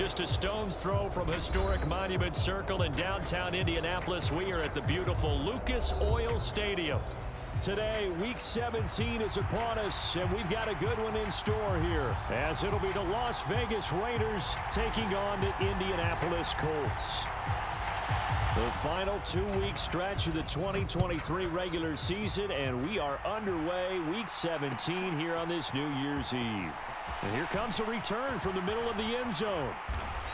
just a stone's throw from historic Monument Circle in downtown Indianapolis. We are at the beautiful Lucas Oil Stadium. Today, Week 17 is upon us, and we've got a good one in store here, as it'll be the Las Vegas Raiders taking on the Indianapolis Colts. The final 2-week stretch of the 2023 regular season, and we are underway Week 17 here on this New Year's Eve. And here comes a return from the middle of the end zone.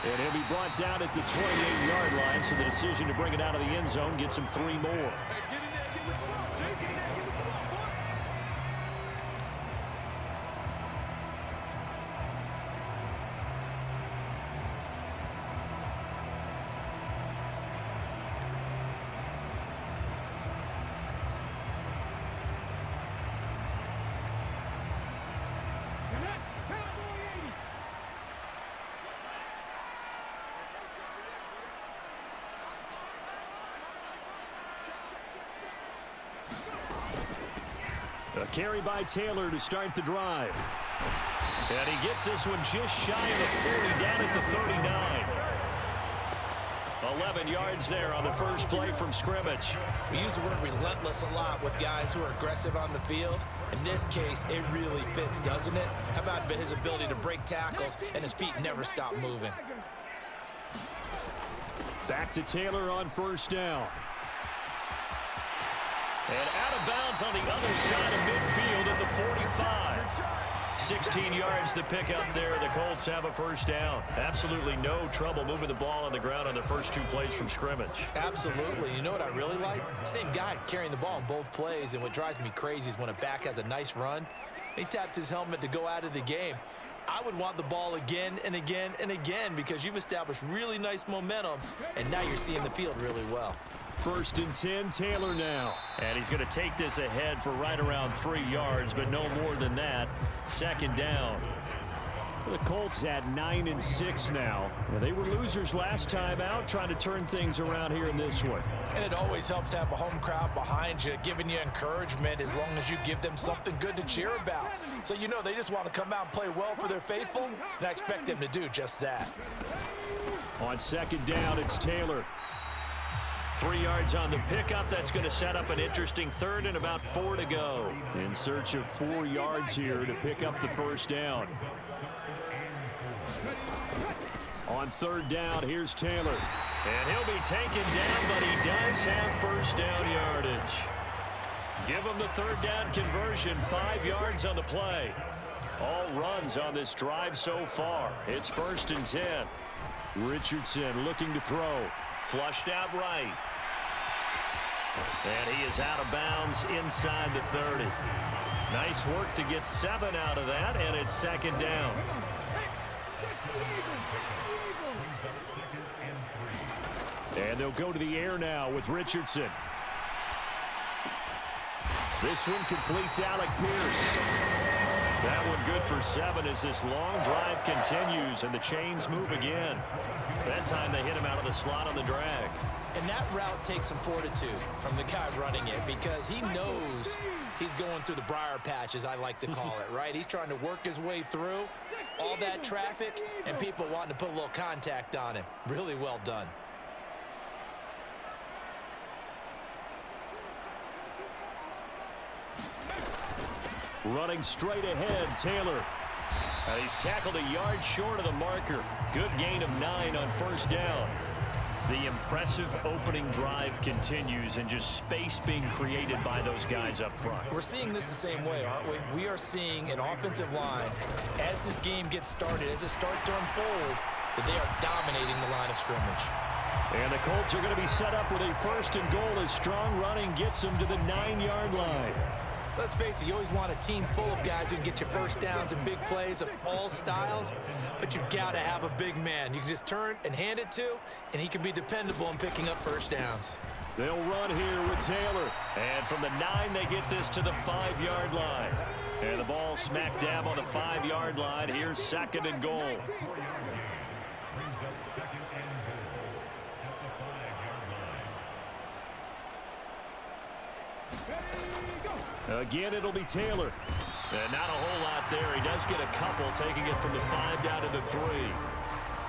And he'll be brought down at the 28-yard line, so the decision to bring it out of the end zone gets him 3 more. A carry by Taylor to start the drive. And he gets this one just shy of the 40, down at the 39. 11 yards there on the first play from scrimmage. We use the word relentless a lot with guys who are aggressive on the field. In this case, it really fits, doesn't it? How about his ability to break tackles and his feet never stop moving? Back to Taylor on first down. And out of bounds on the other side of midfield at the 45. 16 yards to pick up there. The Colts have a first down. Absolutely no trouble moving the ball on the ground on the first 2 plays from scrimmage. Absolutely. You know what I really like? Same guy carrying the ball in both plays, and what drives me crazy is when a back has a nice run, he taps his helmet to go out of the game. I would want the ball again and again and again because you've established really nice momentum, and now you're seeing the field really well. First and 10, Taylor now. And he's going to take this ahead for right around 3 yards, but no more than that. Second down. The Colts at 9-6 now. They were losers last time out, trying to turn things around here in this one. And it always helps to have a home crowd behind you, giving you encouragement as long as you give them something good to cheer about. So you know they just want to come out and play well for their faithful, and I expect them to do just that. On second down, it's Taylor. 3 yards on the pickup. That's going to set up an interesting third and about 4 to go. In search of 4 yards here to pick up the first down. On third down, here's Taylor. And he'll be taken down, but he does have first down yardage. Give him the third down conversion, 5 yards on the play. All runs on this drive so far. It's first and 10. Richardson looking to throw. Flushed out right. And he is out of bounds inside the 30. Nice work to get 7 out of that, and it's second down. And they'll go to the air now with Richardson. This one completes Alec Pierce. That one good for 7 as this long drive continues, and the chains move again. That time they hit him out of the slot on the drag. And that route takes some fortitude from the guy running it because he knows he's going through the briar patch, as I like to call it, right? He's trying to work his way through all that traffic and people wanting to put a little contact on him. Really well done. Running straight ahead, Taylor. And he's tackled a yard short of the marker. Good gain of 9 on first down. The impressive opening drive continues, and just space being created by those guys up front. We're seeing this the same way, aren't we? We are seeing an offensive line, as this game gets started, as it starts to unfold, that they are dominating the line of scrimmage. And the Colts are going to be set up with a first and goal as strong running gets them to the 9-yard line. Let's face it, you always want a team full of guys who can get you first downs and big plays of all styles, but you've got to have a big man you can just turn and hand it to, and he can be dependable in picking up first downs. They'll run here with Taylor. And from the 9, they get this to the 5-yard line. And the ball smack dab on the 5-yard line. Here's second and goal. Again, it'll be Taylor. And not a whole lot there. He does get a couple, taking it from the 5 down to the 3.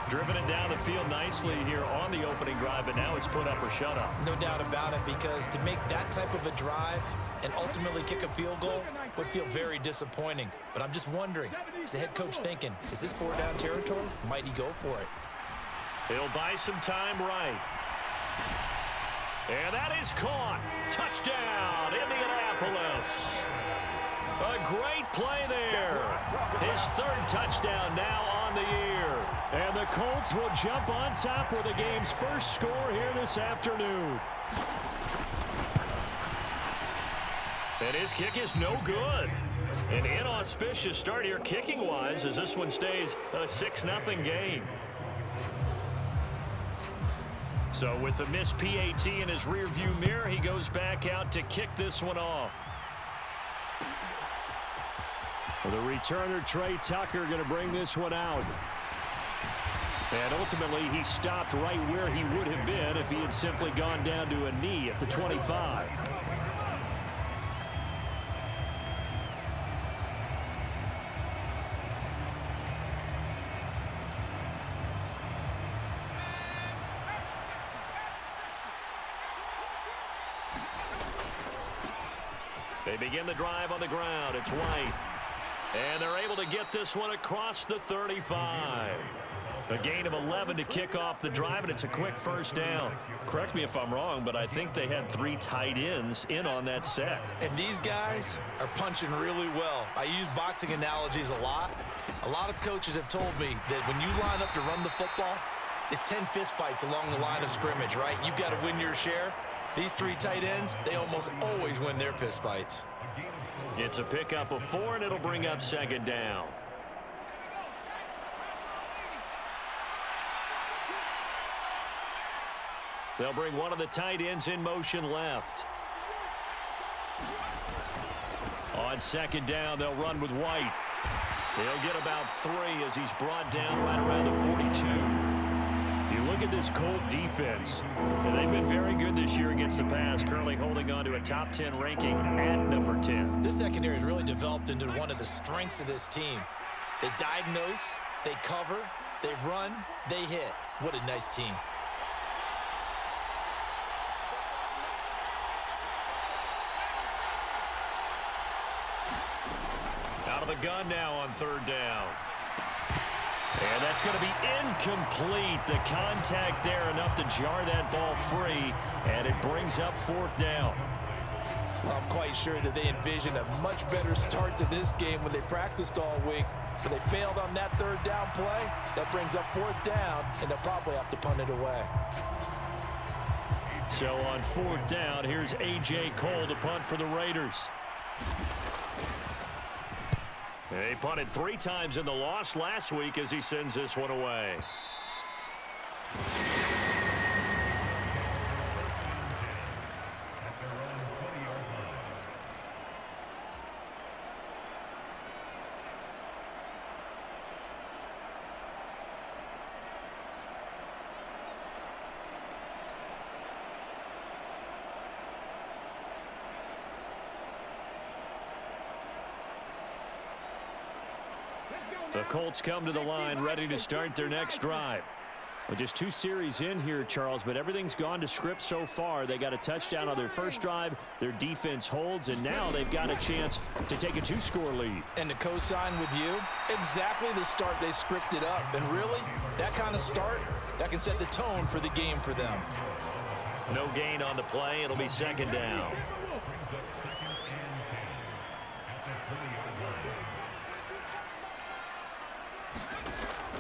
Driven it down the field nicely here on the opening drive, but now it's put up or shut up. No doubt about it, because to make that type of a drive and ultimately kick a field goal would feel very disappointing. But I'm just wondering, is the head coach thinking, is this 4-down territory? Might he go for it? He'll buy some time right. And that is caught. Touchdown, Indianapolis. A great play there. His third touchdown now on the year. And the Colts will jump on top with the game's first score here this afternoon. And his kick is no good. An inauspicious start here kicking-wise as this one stays a 6-0 game. So with the missed PAT in his rearview mirror, he goes back out to kick this one off. The returner, Trey Tucker, going to bring this one out. And ultimately, he stopped right where he would have been if he had simply gone down to a knee at the 25. They begin the drive on the ground. It's White. And they're able to get this one across the 35. A gain of 11 to kick off the drive, and it's a quick first down. Correct me if I'm wrong, but I think they had 3 tight ends in on that set. And these guys are punching really well. I use boxing analogies a lot. A lot of coaches have told me that when you line up to run the football, it's 10 fistfights along the line of scrimmage, right? You've got to win your share. These 3 tight ends, they almost always win their fistfights. It's a pickup of 4, and it'll bring up second down. They'll bring one of the tight ends in motion left. On second down, they'll run with White. He'll get about 3 as he's brought down right around the 42. You look at this Colt defense, and they've been very good this year against the pass, currently holding on to a top 10 ranking at number 10. This secondary has really developed into one of the strengths of this team. They diagnose, they cover, they run, they hit. What a nice team. Out of the gun now on third down. And that's going to be incomplete. The contact there enough to jar that ball free, and it brings up fourth down. Well, I'm quite sure that they envisioned a much better start to this game when they practiced all week, but they failed on that third down play. That brings up fourth down, and they'll probably have to punt it away. So on fourth down, here's A.J. Cole to punt for the Raiders. They punted 3 times in the loss last week as he sends this one away. The Colts come to the line ready to start their next drive. Well, just 2 series in here, Charles, but everything's gone to script so far. They got a touchdown on their first drive. Their defense holds, and now they've got a chance to take a 2-score lead. And to co-sign with you, exactly the start they scripted up. And really, that kind of start, that can set the tone for the game for them. No gain on the play. It'll be second down.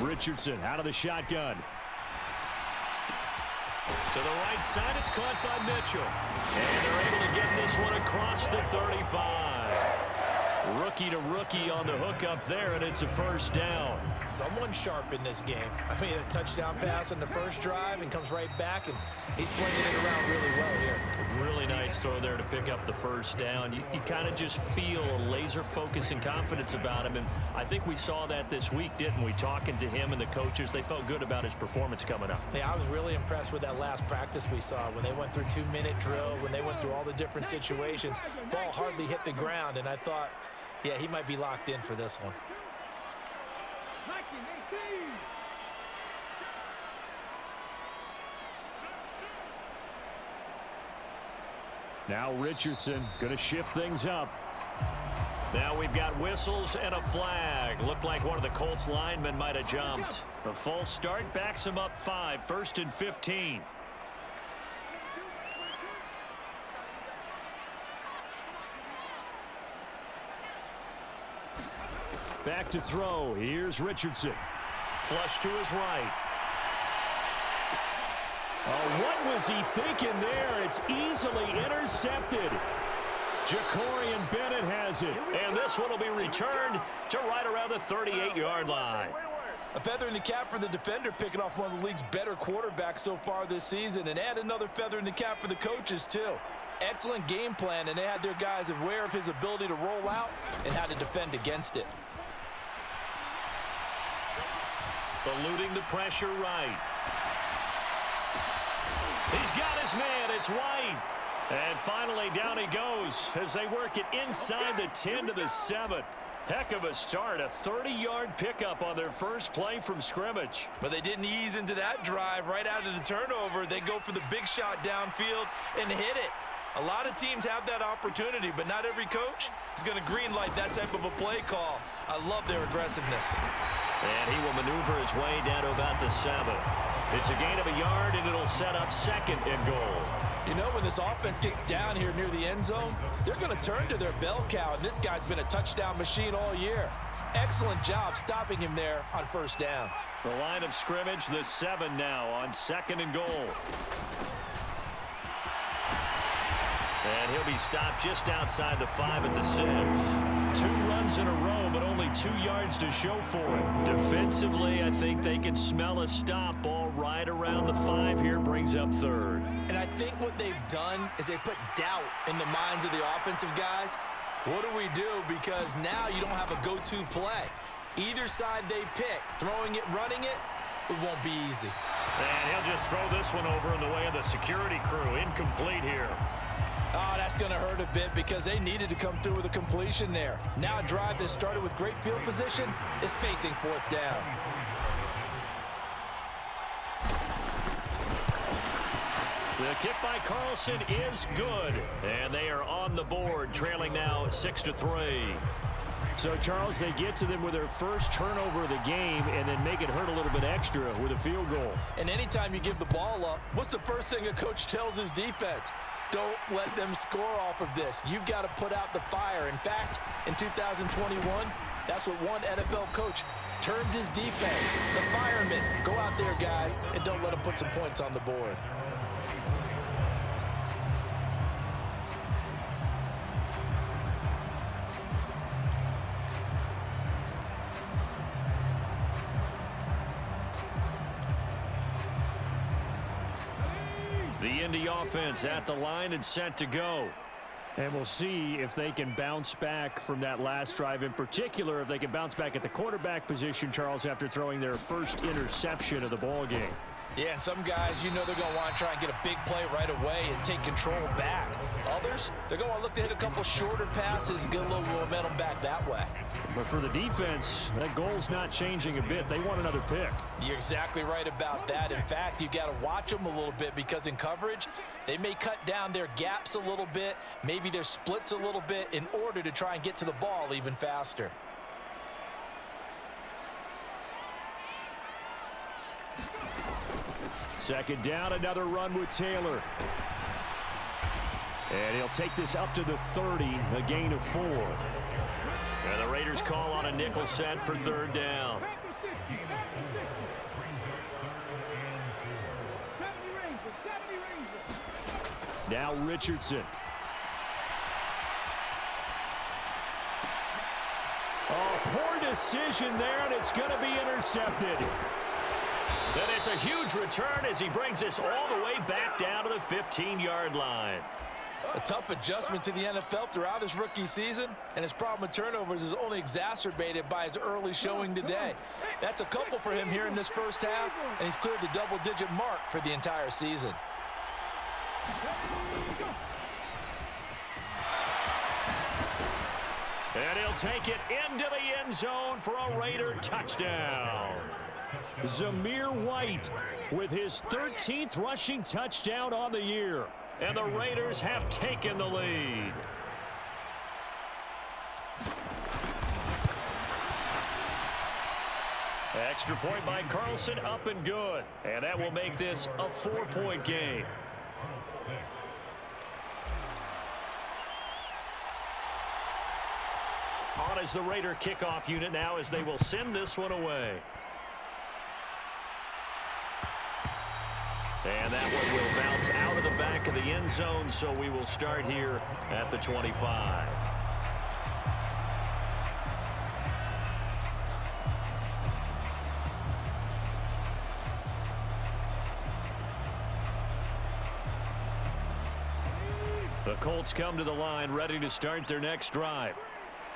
Richardson out of the shotgun. To the right side, it's caught by Mitchell. And they're able to get this one across the 35. Rookie to rookie on the hook up there, and it's a first down. Someone sharp in this game. I mean, a touchdown pass on the first drive and comes right back, and he's playing it around really well here. Really nice throw there to pick up the first down. You kind of just feel a laser focus and confidence about him, and I think we saw that this week, didn't we? Talking to him and the coaches, they felt good about his performance coming up. Yeah, I was really impressed with that last practice we saw when they went through 2-minute drill, when they went through all the different situations. Ball hardly hit the ground, and I thought, yeah, he might be locked in for this one. Now Richardson going to shift things up. Now we've got whistles and a flag. Looked like one of the Colts linemen might have jumped. The false start backs him up 5, 1st and 15. Back to throw. Here's Richardson. Flush to his right. Oh, what was he thinking there? It's easily intercepted. Jacorian Bennett has it. And this one will be returned to right around the 38-yard line. A feather in the cap for the defender, picking off one of the league's better quarterbacks so far this season. And add another feather in the cap for the coaches, too. Excellent game plan, and they had their guys aware of his ability to roll out and how to defend against it. Eluding the pressure right. He's got his man. It's White. And finally, down he goes as they work it inside the 10 to the 7. Heck of a start. A 30-yard pickup on their first play from scrimmage. But they didn't ease into that drive right out of the turnover. They go for the big shot downfield and hit it. A lot of teams have that opportunity, but not every coach is going to greenlight that type of a play call. I love their aggressiveness. And he will maneuver his way down to about the 7. It's a gain of a yard, and it'll set up 2nd and goal. You know, when this offense gets down here near the end zone, they're going to turn to their bell cow, and this guy's been a touchdown machine all year. Excellent job stopping him there on 1st down. The line of scrimmage, the 7 now on 2nd and goal. And he'll be stopped just outside the 5 at the 6. 2 runs in a row, but only 2 yards to show for it. Defensively, I think they can smell a stop. Ball right around the 5 here, brings up 3rd. And I think what they've done is they put doubt in the minds of the offensive guys. What do we do? Because now you don't have a go-to play. Either side they pick, throwing it, running it, it won't be easy. And he'll just throw this one over in the way of the security crew. Incomplete here. Oh, that's going to hurt a bit because they needed to come through with a completion there. Now a drive that started with great field position is facing 4th down. The kick by Carlson is good. And they are on the board, trailing now 6-3. So, Charles, they get to them with their first turnover of the game and then make it hurt a little bit extra with a field goal. And anytime you give the ball up, what's the first thing a coach tells his defense? Don't let them score off of this. You've got to put out the fire. In fact, in 2021, that's what one NFL coach termed his defense. The firemen. Go out there, guys, and don't let them put some points on the board. The Indy offense at the line and set to go. And we'll see if they can bounce back from that last drive, in particular if they can bounce back at the quarterback position, Charles, after throwing their first interception of the ball game. Yeah, and some guys, you know they're going to want to try and get a big play right away and take control back. Others, they're going to look to hit a couple shorter passes and get a little momentum back that way. But for the defense, that goal's not changing a bit. They want another pick. You're exactly right about that. In fact, you got to watch them a little bit because in coverage, they may cut down their gaps a little bit, maybe their splits a little bit in order to try and get to the ball even faster. Second down, another run with Taylor. And he'll take this up to the 30, a gain of 4. And the Raiders call on a nickel set for 3rd down. Now Richardson. Oh, poor decision there, and it's going to be intercepted. And it's a huge return as he brings this all the way back down to the 15-yard line. A tough adjustment to the NFL throughout his rookie season, and his problem with turnovers is only exacerbated by his early showing today. That's a couple for him here in this first half, and he's cleared the double-digit mark for the entire season. And he'll take it into the end zone for a Raider touchdown. Zamir White with his 13th rushing touchdown on the year. And the Raiders have taken the lead. Extra point by Carlson, up and good. And that will make this a 4-point game. On is the Raider kickoff unit now as they will send this one away. And that one will bounce out of the back of the end zone, so we will start here at the 25. The Colts come to the line ready to start their next drive.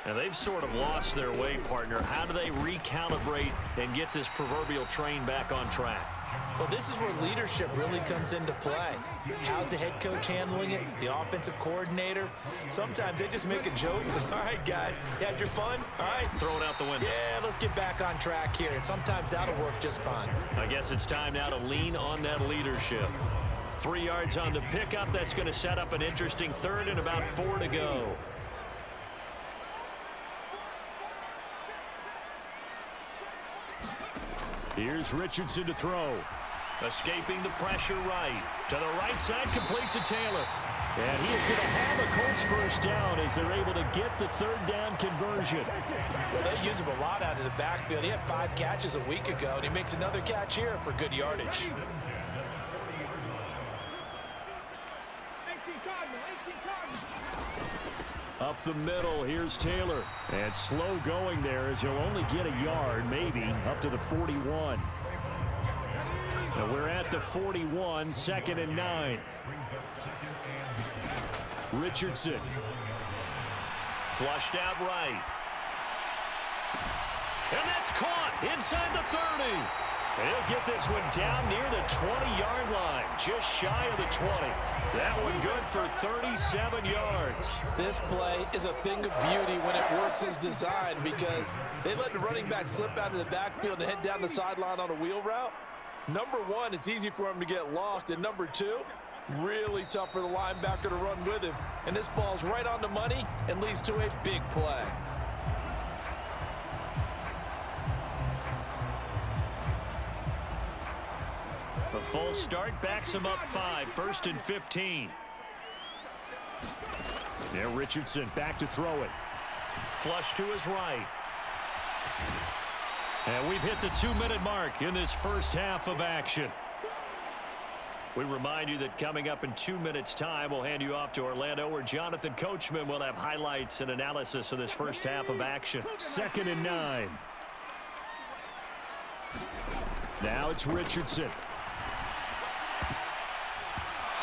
And they've sort of lost their way, partner. How do they recalibrate and get this proverbial train back on track? Well, this is where leadership really comes into play. How's the head coach handling it? The offensive coordinator? Sometimes they just make a joke. All right, guys, you had your fun? All right. Throw it out the window. Yeah, let's get back on track here. And sometimes that'll work just fine. I guess it's time now to lean on that leadership. 3 yards on the pickup. That's going to set up an interesting third and about 4 to go. Here's Richardson to throw. Escaping the pressure right. To the right side, complete to Taylor. And he is going to have a Colts first down as they're able to get the third down conversion. Well, they use him a lot out of the backfield. He had 5 catches a week ago, and he makes another catch here for good yardage. Up the middle, here's Taylor. And slow going there as he'll only get a yard, maybe, up to the 41. And we're at the 41, 2nd and 9. Richardson. Flushed out right. And that's caught inside the 30. And he'll get this one down near the 20-yard line, just shy of the 20. That one good for 37 yards. This play is a thing of beauty when it works as designed because they let the running back slip out of the backfield and head down the sideline on a wheel route. Number one, it's easy for him to get lost. And number two, really tough for the linebacker to run with him. And this ball's right on the money and leads to a big play. A false start backs him up 5, 1st and 15. There, Richardson back to throw it. Flush to his right. And we've hit the 2-minute mark in this first half of action. We remind you that coming up in 2 minutes' time, we'll hand you off to Orlando, where Jonathan Coachman will have highlights and analysis of this first half of action. 2nd and 9. Now it's Richardson.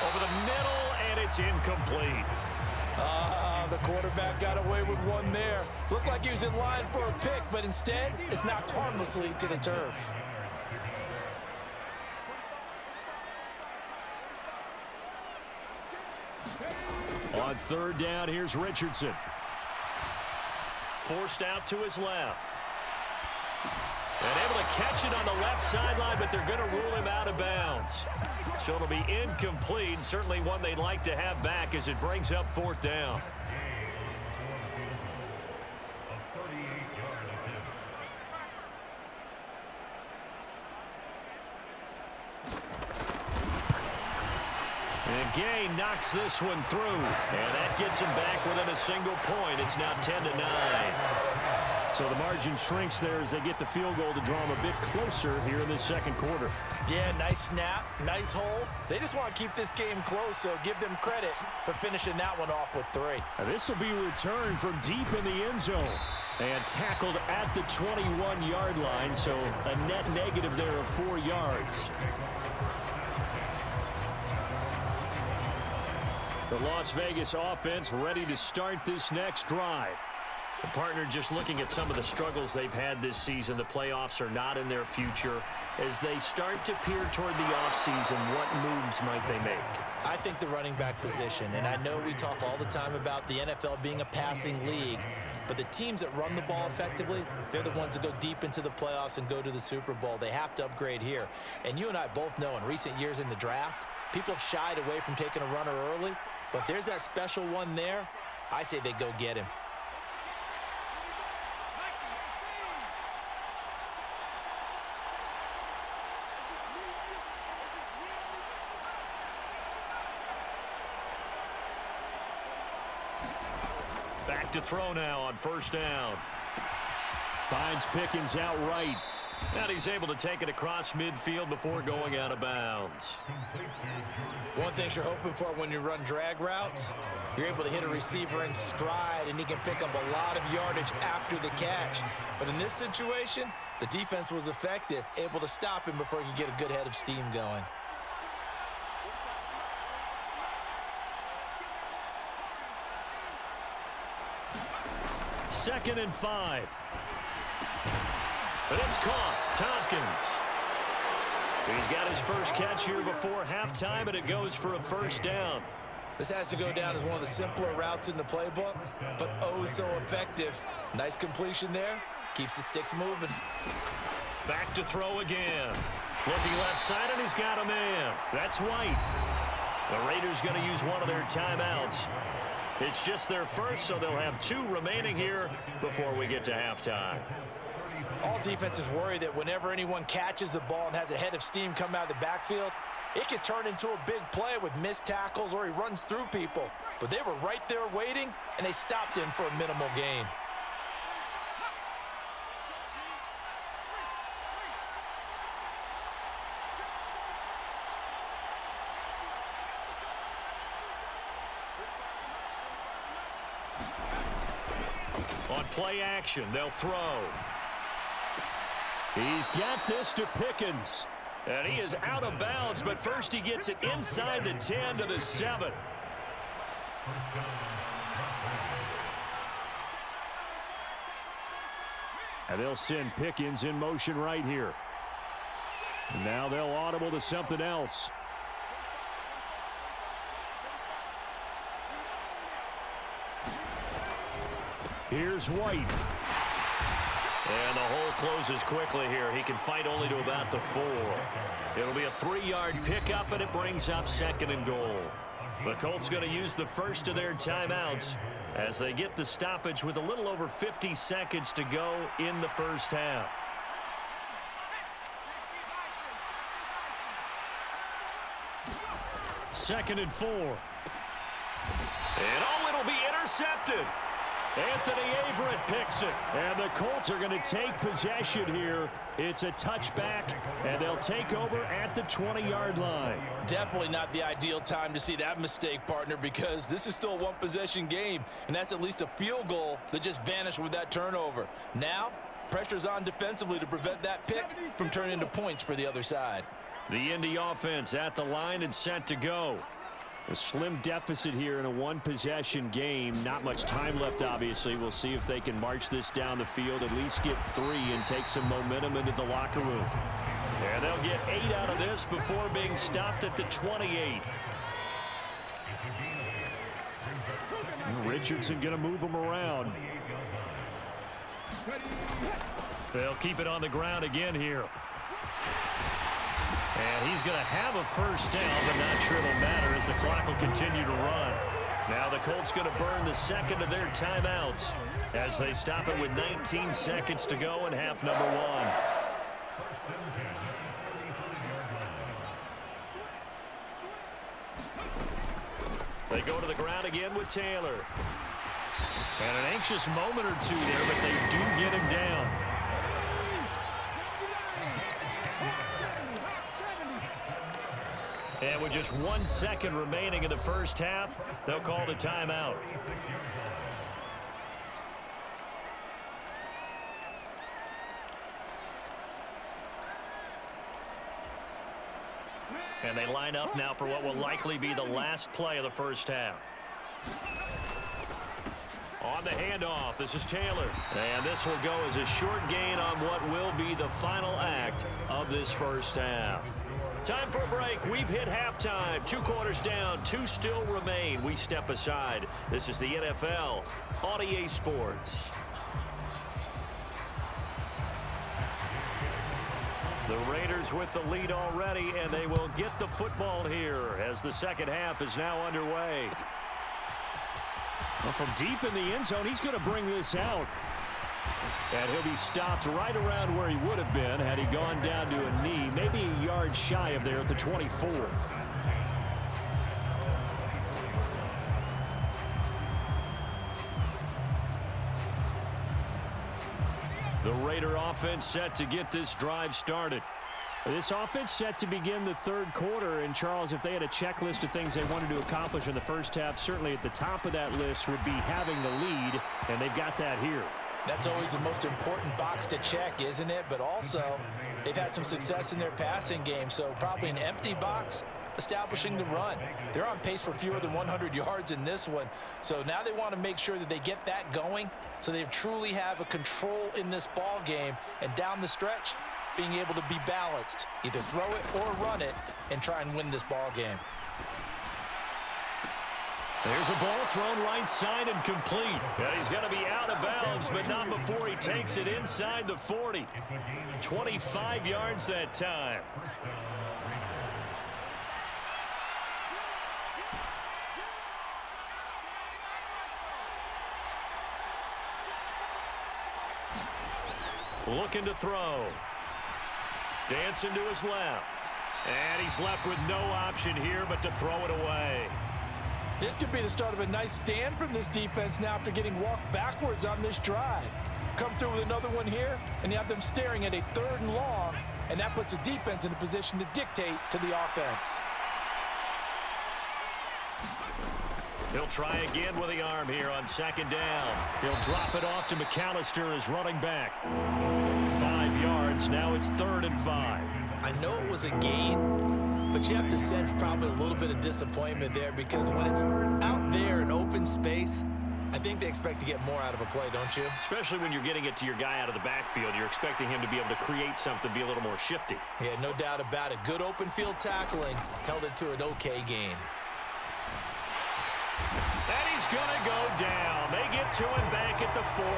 Over the middle, and it's incomplete. The quarterback got away with one there. Looked like he was in line for a pick, but instead, it's knocked harmlessly to the turf. On 3rd down, here's Richardson. Forced out to his left. And able to catch it on the left sideline, but they're going to rule him out of bounds. So it'll be incomplete, certainly one they'd like to have back as it brings up 4th down. And Gay knocks this one through, and that gets him back within a single point. It's now 10 to 9. So the margin shrinks there as they get the field goal to draw them a bit closer here in the 2nd quarter. Yeah, nice snap, nice hole. They just want to keep this game close, so give them credit for finishing that one off with 3. This will be returned from deep in the end zone and tackled at the 21-yard line, so a net negative there of 4 yards. The Las Vegas offense ready to start this next drive. The partner just looking at some of the struggles they've had this season. The playoffs are not in their future. As they start to peer toward the offseason, what moves might they make? I think the running back position, and I know we talk all the time about the NFL being a passing league, but the teams that run the ball effectively, they're the ones that go deep into the playoffs and go to the Super Bowl. They have to upgrade here. And you and I both know in recent years in the draft, People have shied away from taking a runner early, but if there's that special one there, I say they go get him. Back to throw now on first down. Finds Pickens outright. And he's able to take it across midfield before going out of bounds. One thing you're hoping for when you run drag routes, you're able to hit a receiver in stride, and he can pick up a lot of yardage after the catch. But in this situation, the defense was effective, able to stop him before he could get a good head of steam going. Second and 5. But it's caught. Tompkins. He's got his first catch here before halftime, and it goes for a first down. This has to go down as one of the simpler routes in the playbook, but oh so effective. Nice completion there. Keeps the sticks moving. Back to throw again. Looking left side, and he's got a man. That's White. The Raiders going to use one of their timeouts. It's just their first, so they'll have 2 remaining here before we get to halftime. All defenses worry that whenever anyone catches the ball and has a head of steam come out of the backfield, it could turn into a big play with missed tackles or he runs through people. But they were right there waiting, and they stopped him for a minimal gain. On play action, they'll throw. He's got this to Pickens. And he is out of bounds, but first he gets it inside the 10 to the 7. And they'll send Pickens in motion right here. And now they'll audible to something else. Here's White. And the hole closes quickly here. He can fight only to about the 4. It'll be a 3-yard pickup, and it brings up second and goal. The Colts going to use the first of their timeouts as they get the stoppage with a little over 50 seconds to go in the first half. Second and 4. And oh, it'll be intercepted. Anthony Averett picks it. And the Colts are going to take possession here. It's a touchback, and they'll take over at the 20-yard line. Definitely not the ideal time to see that mistake, partner, because this is still a one-possession game, and that's at least a field goal that just vanished with that turnover. Now, pressure's on defensively to prevent that pick from turning into points for the other side. The Indy offense at the line and set to go. A slim deficit here in a one-possession game. Not much time left, obviously. We'll see if they can march this down the field, at least get 3 and take some momentum into the locker room. And they'll get 8 out of this before being stopped at the 28. Richardson going to move them around. They'll keep it on the ground again here. And he's going to have a first down, but not sure it'll matter as the clock will continue to run. Now the Colts going to burn the second of their timeouts as they stop it with 19 seconds to go in half number 1. They go to the ground again with Taylor. And an anxious moment or two there, but they do get him down. And with just 1 second remaining in the first half, they'll call the timeout. And they line up now for what will likely be the last play of the first half. On the handoff, this is Taylor. And this will go as a short gain on what will be the final act of this first half. Time for a break. We've hit halftime. 2 quarters down, 2 still remain. We step aside. This is the NFL on EA Sports. The Raiders with the lead already, and they will get the football here as the second half is now underway. Well, from deep in the end zone, he's going to bring this out. And he'll be stopped right around where he would have been had he gone down to a knee, maybe a yard shy of there at the 24. The Raider offense set to get this drive started. This offense set to begin the third quarter. And, Charles, if they had a checklist of things they wanted to accomplish in the first half, certainly at the top of that list would be having the lead, and they've got that here. That's always the most important box to check, isn't it? But also, they've had some success in their passing game, so probably an empty box establishing the run. They're on pace for fewer than 100 yards in this one, so now they want to make sure that they get that going so they truly have a control in this ball game, and down the stretch, being able to be balanced, either throw it or run it, and try and win this ball game. There's a ball thrown right side and complete. And he's going to be out of bounds, but not before he takes it inside the 40. 25 yards that time. Looking to throw. Dancing to his left. And he's left with no option here but to throw it away. This could be the start of a nice stand from this defense now after getting walked backwards on this drive. Come through with another one here, and you have them staring at a 3rd and long, and that puts the defense in a position to dictate to the offense. He'll try again with the arm here on 2nd down. He'll drop it off to McAllister as running back. 5 yards. Now it's 3rd and 5. I know it was a gain, but you have to sense probably a little bit of disappointment there because when it's out there in open space, I think they expect to get more out of a play, don't you? Especially when you're getting it to your guy out of the backfield. You're expecting him to be able to create something, be a little more shifty. Yeah, no doubt about it. Good open field tackling held it to an okay gain. And he's going to go down. They get to him back at the 40.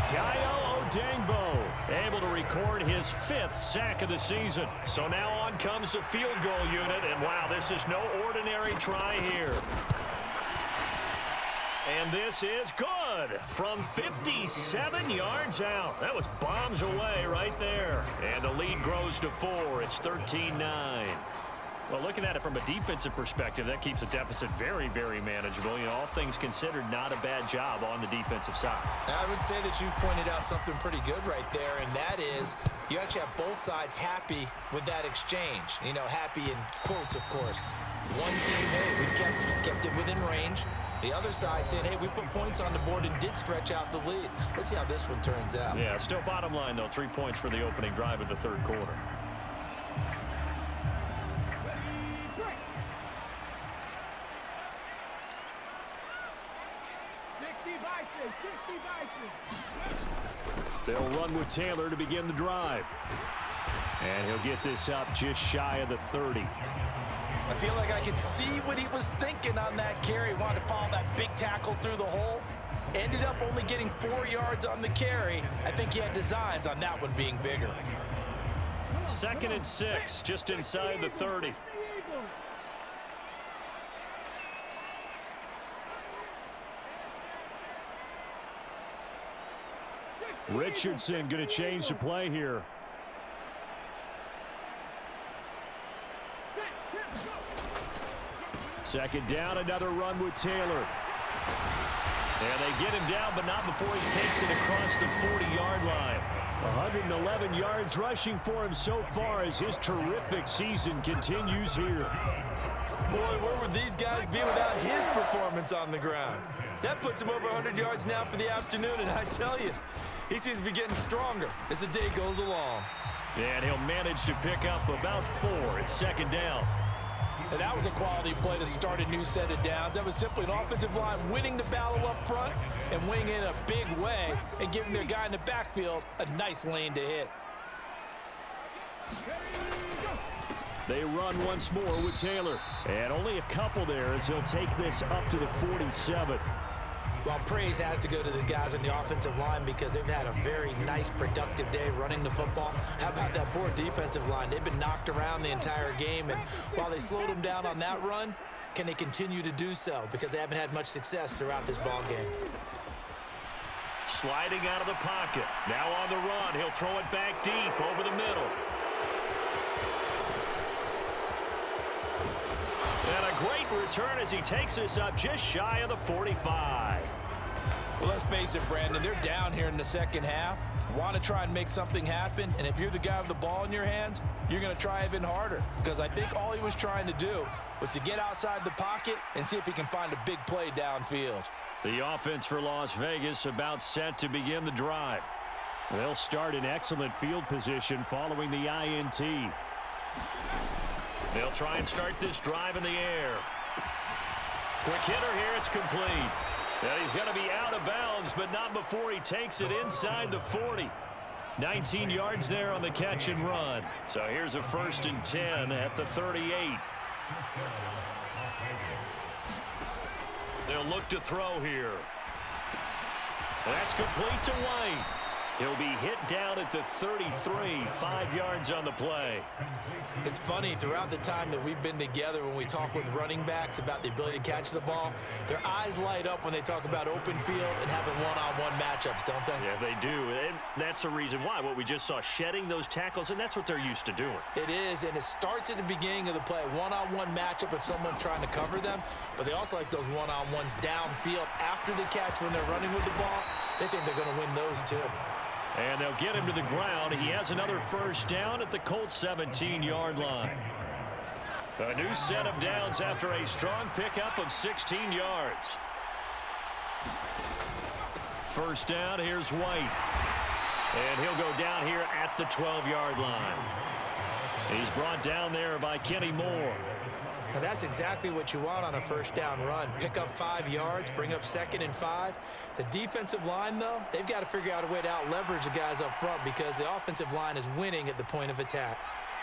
Dayo Odeyingbo able to record his 5th sack of the season. So now on comes the field goal unit. And, wow, this is no ordinary try here. And this is good from 57 yards out. That was bombs away right there. And the lead grows to 4. It's 13-9. Well, looking at it from a defensive perspective, that keeps the deficit very, very manageable. You know, all things considered, not a bad job on the defensive side. I would say that you've pointed out something pretty good right there, and that is you actually have both sides happy with that exchange. You know, happy in quotes, of course. One team, hey, we kept it within range. The other side saying, hey, we put points on the board and did stretch out the lead. Let's see how this one turns out. Yeah, still bottom line, though, 3 points for the opening drive of the 3rd quarter. They'll run with Taylor to begin the drive. And he'll get this up just shy of the 30. I feel like I could see what he was thinking on that carry. Wanted to follow that big tackle through the hole. Ended up only getting 4 yards on the carry. I think he had designs on that one being bigger. 2nd and 6, just inside the 30. Richardson going to change the play here. Second down, another run with Taylor. And they get him down, but not before he takes it across the 40-yard line. 111 yards rushing for him so far as his terrific season continues here. Boy, where would these guys be without his performance on the ground? That puts him over 100 yards now for the afternoon, and I tell you, he seems to be getting stronger as the day goes along. And he'll manage to pick up about 4. It's 2nd down. And that was a quality play to start a new set of downs. That was simply an offensive line winning the battle up front and winning in a big way and giving their guy in the backfield a nice lane to hit. They run once more with Taylor. And only a couple there as he'll take this up to the 47. Well, praise has to go to the guys on the offensive line because they've had a very nice, productive day running the football. How about that poor defensive line? They've been knocked around the entire game, and while they slowed them down on that run, can they continue to do so? Because they haven't had much success throughout this ball game. Sliding out of the pocket. Now on the run. He'll throw it back deep over the middle. And a great return as he takes us up just shy of the 45. Well, let's face it, Brandon. They're down here in the second half. Want to try and make something happen. And if you're the guy with the ball in your hands, you're going to try even harder. Because I think all he was trying to do was to get outside the pocket and see if he can find a big play downfield. The offense for Las Vegas about set to begin the drive. They'll start in excellent field position following the INT. They'll try and start this drive in the air. Quick hitter here, it's complete. And he's going to be out of bounds, but not before he takes it inside the 40. 19 yards there on the catch and run. So here's a 1st and 10 at the 38. They'll look to throw here. That's complete to White. He'll be hit down at the 33, 5 yards on the play. It's funny, throughout the time that we've been together, when we talk with running backs about the ability to catch the ball, their eyes light up when they talk about open field and having one-on-one matchups, don't they? Yeah, they do. And that's the reason why. What we just saw, shedding those tackles, and that's what they're used to doing. It is, and it starts at the beginning of the play. One-on-one matchup if someone's trying to cover them, but they also like those one-on-ones downfield after the catch when they're running with the ball. They think they're going to win those too. And they'll get him to the ground. He has another 1st down at the Colts 17-yard line. A new set of downs after a strong pickup of 16 yards. 1st down, here's White. And he'll go down here at the 12-yard line. He's brought down there by Kenny Moore. Now that's exactly what you want on a 1st down run. Pick up 5 yards, bring up 2nd and 5. The defensive line, though, they've got to figure out a way to out-leverage the guys up front because the offensive line is winning at the point of attack.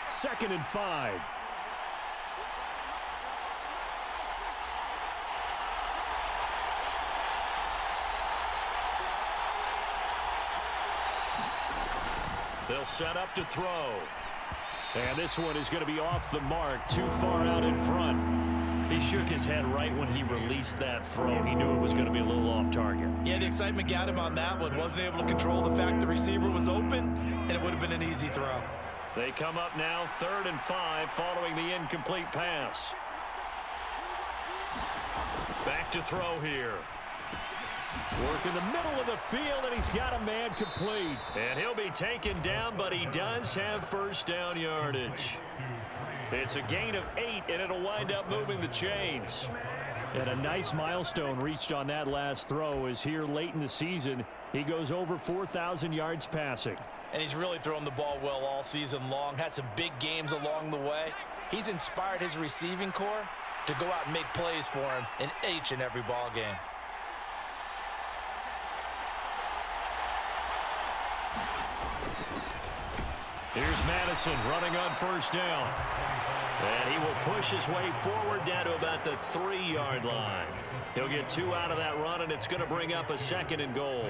2nd and 5. They'll set up to throw. And this one is going to be off the mark, too far out in front. He shook his head right when he released that throw. He knew it was going to be a little off target. Yeah, the excitement got him on that one. Wasn't able to control the fact the receiver was open, and it would have been an easy throw. They come up now 3rd and 5 following the incomplete pass. Back to throw here. Work in the middle of the field, and he's got a man complete. And he'll be taken down, but he does have 1st down yardage. It's a gain of 8, and it'll wind up moving the chains. And a nice milestone reached on that last throw is here late in the season. He goes over 4,000 yards passing. And he's really thrown the ball well all season long. Had some big games along the way. He's inspired his receiving corps to go out and make plays for him in each and every ball game. Here's Madison running on 1st down. And he will push his way forward down to about the 3-yard line. He'll get 2 out of that run, and it's going to bring up a 2nd and goal.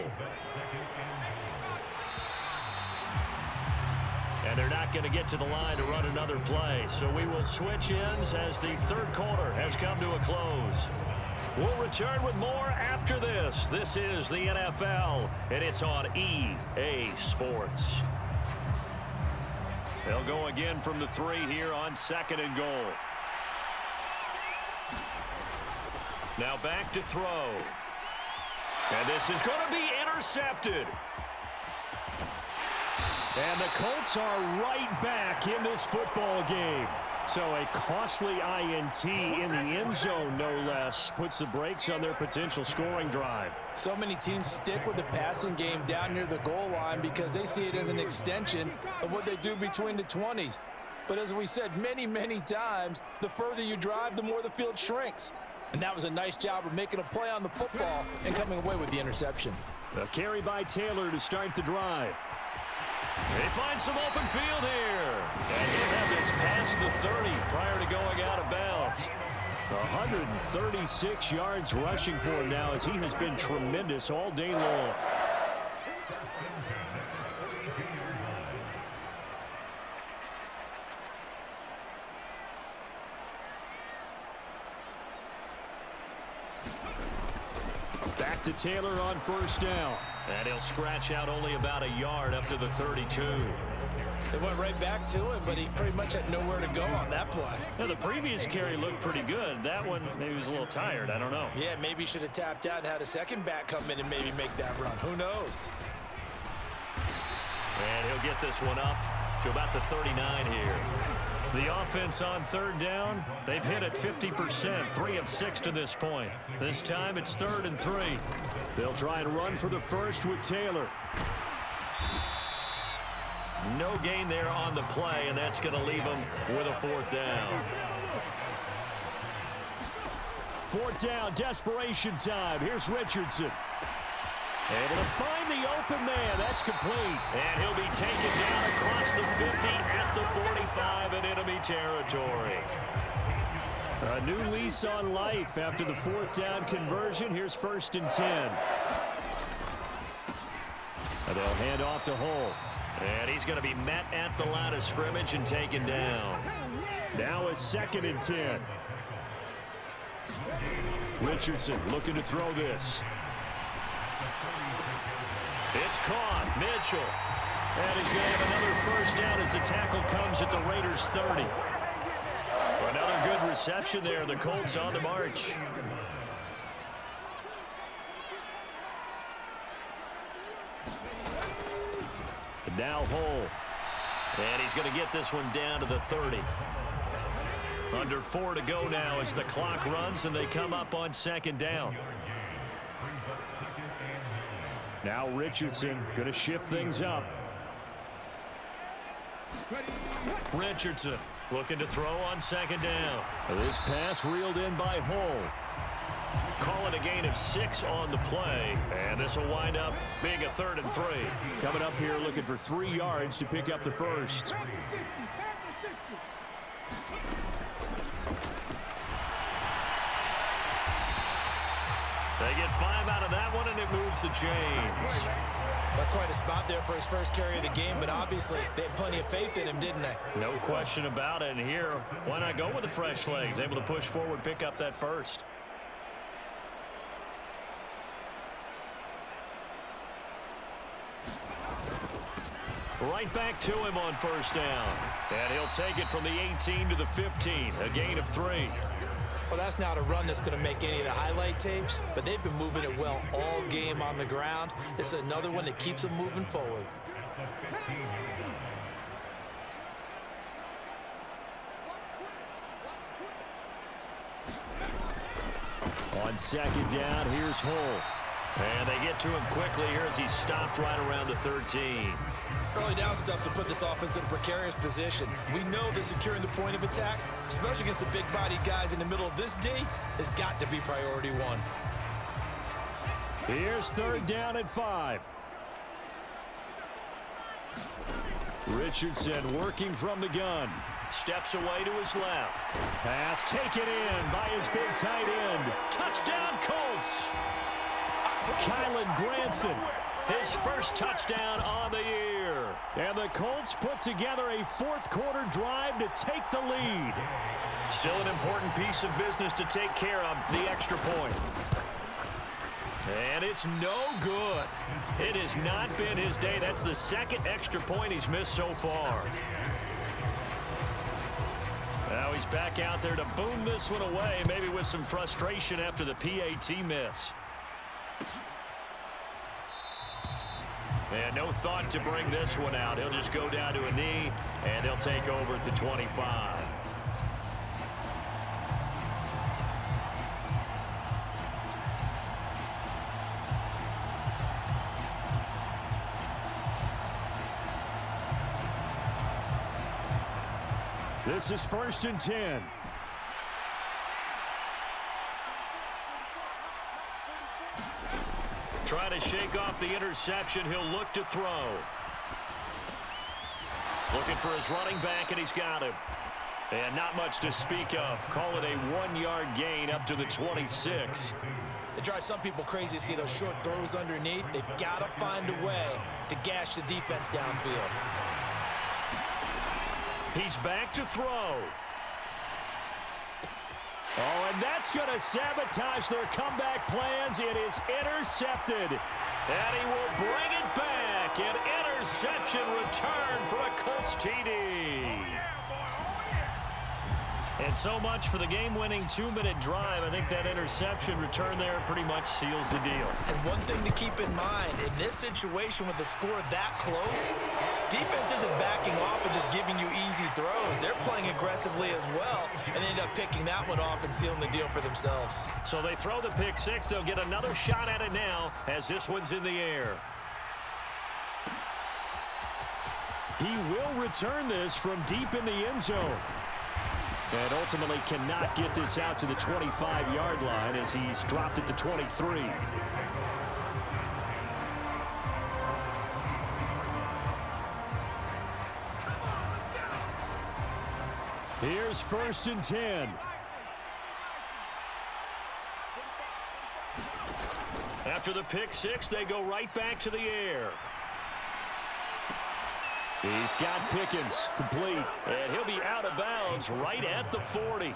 And they're not going to get to the line to run another play. So we will switch ends as the 3rd quarter has come to a close. We'll return with more after this. This is the NFL, and it's on EA Sports. They'll go again from the 3 here on 2nd and goal. Now back to throw. And this is going to be intercepted. And the Colts are right back in this football game. So a costly INT in the end zone, no less, puts the brakes on their potential scoring drive. So many teams stick with the passing game down near the goal line because they see it as an extension of what they do between the 20s. But as we said many, many times, the further you drive, the more the field shrinks. And that was a nice job of making a play on the football and coming away with the interception. A carry by Taylor to start the drive. They find some open field here. And he'll have this past the 30 prior to going out of bounds. 136 yards rushing for him now, as he has been tremendous all day long. Back to Taylor on first down. And he'll scratch out only about a yard up to the 32. They went right back to him, but he pretty much had nowhere to go on that play. Now, the previous carry looked pretty good. That one, maybe he was a little tired. I don't know. Yeah, maybe he should have tapped out and had a second back come in and maybe make that run. Who knows? And he'll get this one up to about the 39 here. The offense on third down, they've hit it 50%, 3 of 6 to this point. This time it's 3rd and 3. They'll try and run for the first with Taylor. No gain there on the play, and that's going to leave them with a 4th down. 4th down, desperation time. Here's Richardson. Able to find the open man. That's complete. And he'll be taken down across the 50 at the 45 in enemy territory. A new lease on life after the 4th down conversion. Here's 1st and 10. And they'll hand off to Hull. And he's going to be met at the line of scrimmage and taken down. Now a 2nd and 10. Richardson looking to throw this. It's caught. Mitchell. And he's going to have another 1st down as the tackle comes at the Raiders' 30. Another good reception there. The Colts on the march. And now Hull. And he's going to get this one down to the 30. Under 4 to go now as the clock runs and they come up on 2nd down. Now Richardson going to shift things up. Richardson looking to throw on 2nd down. This pass reeled in by Hull. Calling a gain of 6 on the play. And this will wind up being a 3rd and 3. Coming up here looking for 3 yards to pick up the first. They get 5 out of that one, and it moves the chains. That's quite a spot there for his first carry of the game, but obviously they had plenty of faith in him, didn't they? No question about it. And here, why not go with the fresh legs? Able to push forward, pick up that first. Right back to him on 1st down. And he'll take it from the 18 to the 15. A gain of 3. Well, that's not a run that's going to make any of the highlight tapes, but they've been moving it well all game on the ground. This is another one that keeps them moving forward. On 2nd down, here's Hull. And they get to him quickly here as he's stopped right around the 13. Early down stuff will put this offense in a precarious position. We know that securing the point of attack, especially against the big-bodied guys in the middle of this D, has got to be priority 1. Here's 3rd down at 5. Richardson working from the gun. Steps away to his left. Pass taken in by his big tight end. Touchdown, Colts! Kylan Granson, his first touchdown on the year. And the Colts put together a 4th quarter drive to take the lead. Still an important piece of business to take care of, the extra point. And it's no good. It has not been his day. That's the 2nd extra point he's missed so far. Now he's back out there to boom this one away, maybe with some frustration after the PAT miss. And no thought to bring this one out. He'll just go down to a knee, and he'll take over at the 25. This is 1st and 10. Try to shake off the interception. He'll look to throw. Looking for his running back, and he's got him. And not much to speak of. Call it a 1-yard gain up to the 26. It drives some people crazy to see those short throws underneath. They've got to find a way to gash the defense downfield. He's back to throw. Oh, and that's going to sabotage their comeback plans. It is intercepted. And he will bring it back. An interception return for a Colts TD. And so much for the game-winning 2-minute drive. I think that interception return there pretty much seals the deal. And one thing to keep in mind, in this situation with the score that close, defense isn't backing off and just giving you easy throws. They're playing aggressively as well, and they end up picking that one off and sealing the deal for themselves. So they throw the pick six. They'll get another shot at it now as this one's in the air. He will return this from deep in the end zone. And ultimately cannot get this out to the 25-yard line as he's dropped it to 23. Here's 1st and 10. After the pick six, they go right back to the air. He's got Pickens, complete, and he'll be out of bounds right at the 40.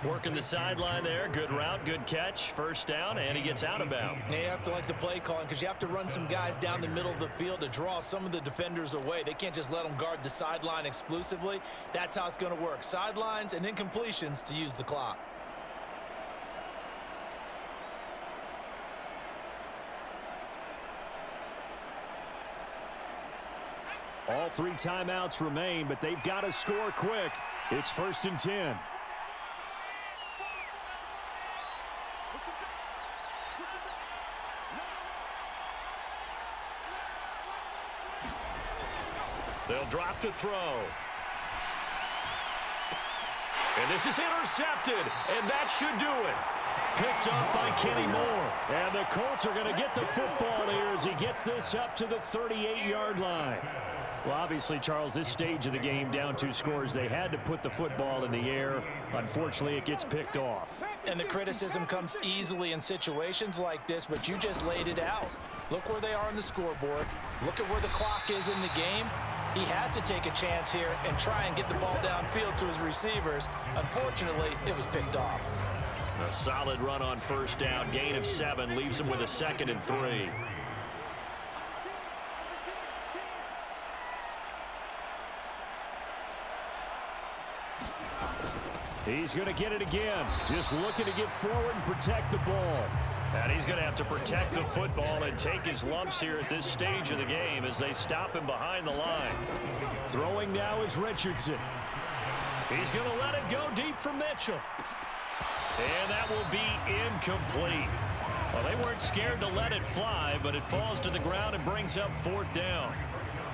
Working the sideline there, good route, good catch, first down, and he gets out of bounds. Yeah, you have to like the play calling because you have to run some guys down the middle of the field to draw some of the defenders away. They can't just let them guard the sideline exclusively. That's how it's going to work. Sidelines and incompletions to use the clock. All 3 timeouts remain, but they've got to score quick. It's 1st and 10. They'll drop to throw. And this is intercepted, and that should do it. Picked up by Kenny Moore. And the Colts are going to get the football here as he gets this up to the 38-yard line. Well, obviously, Charles, this stage of the game, down 2 scores, they had to put the football in the air. Unfortunately, it gets picked off. And the criticism comes easily in situations like this, but you just laid it out. Look where they are on the scoreboard. Look at where the clock is in the game. He has to take a chance here and try and get the ball downfield to his receivers. Unfortunately, it was picked off. A solid run on first down. Gain of 7 leaves him with a 2nd and 3. He's going to get it again. Just looking to get forward and protect the ball. And he's going to have to protect the football and take his lumps here at this stage of the game as they stop him behind the line. Throwing now is Richardson. He's going to let it go deep for Mitchell. And that will be incomplete. Well, they weren't scared to let it fly, but it falls to the ground and brings up 4th down.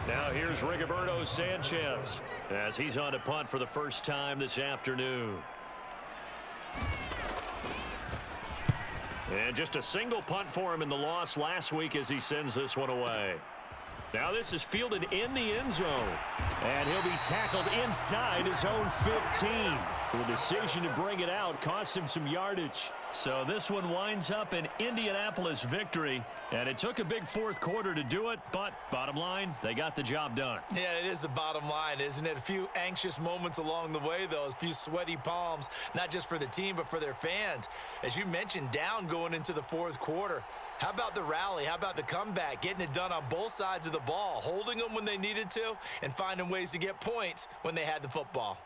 Now here's Rigoberto Sanchez as he's on to punt for the first time this afternoon. And just a single punt for him in the loss last week as he sends this one away. Now this is fielded in the end zone. And he'll be tackled inside his own 15. The decision to bring it out cost him some yardage. So this one winds up an Indianapolis victory. And it took a big 4th quarter to do it. But bottom line, they got the job done. Yeah, it is the bottom line, isn't it? A few anxious moments along the way, though. A few sweaty palms, not just for the team, but for their fans. As you mentioned, down going into the 4th quarter. How about the rally? How about the comeback? Getting it done on both sides of the ball, holding them when they needed to, and finding ways to get points when they had the football.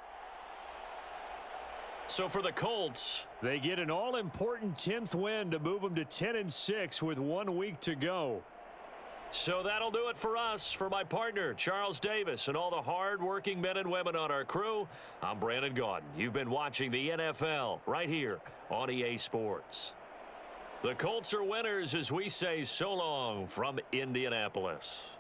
So for the Colts, they get an all-important 10th win to move them to 10-6 with 1 week to go. So that'll do it for us. For my partner, Charles Davis, and all the hard-working men and women on our crew, I'm Brandon Gaudin. You've been watching the NFL right here on EA Sports. The Colts are winners as we say so long from Indianapolis.